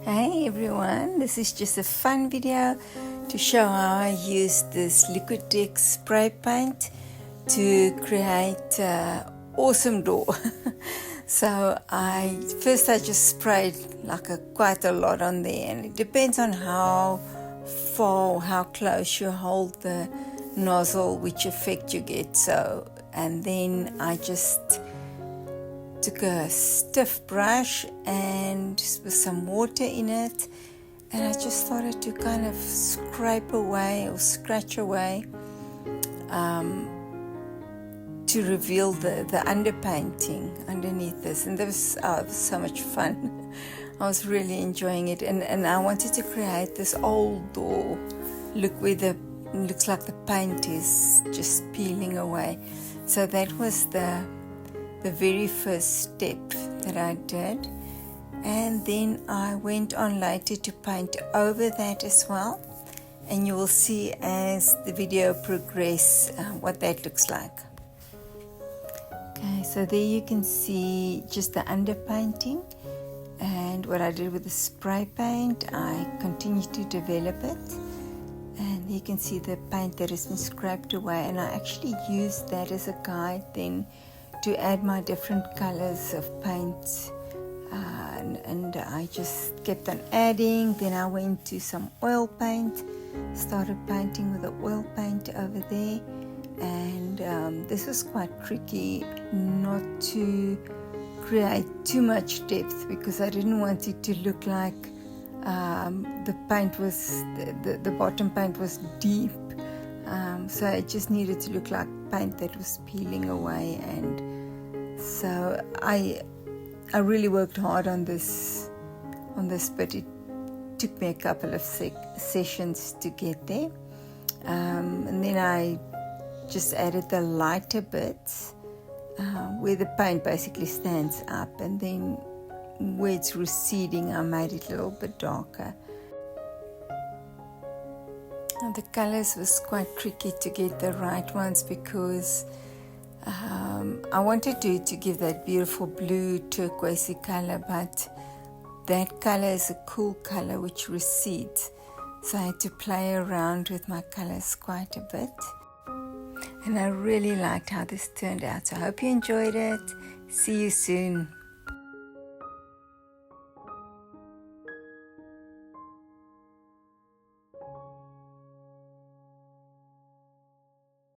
Hey everyone, this is just a fun video to show how I used this liquid deck spray paint to create an awesome door. So I just sprayed quite a lot on there, and it depends on how far, how close you hold the nozzle, which effect you get. So, and then I just took a stiff brush and with some water in it, and I just started to kind of scrape away or scratch away to reveal the underpainting underneath this. And this was so much fun. I was really enjoying it, and I wanted to create this old door look where looks like the paint is just peeling away. So that was the very first step that I did, and then I went on later to paint over that as well, and you will see as the video progresses what that looks like. Okay, so there you can see just the underpainting, and what I did with the spray paint, I continued to develop it, and you can see the paint that has been scraped away, and I actually used that as a guide then to add my different colors of paint, and I just kept on adding. Then I went to some oil paint, started painting with the oil paint over there, and this was quite tricky not to create too much depth, because I didn't want it to look like the paint was the bottom paint was deep. So it just needed to look like paint that was peeling away, and so I really worked hard on this, but it took me a couple of sessions to get there. And then I just added the lighter bits where the paint basically stands up, and then where it's receding I made it a little bit darker. The colors was quite tricky to get the right ones, because I wanted to give that beautiful blue turquoisey color, but that color is a cool color which recedes, so I had to play around with my colors quite a bit, and I really liked how this turned out. So I hope you enjoyed it. See you soon.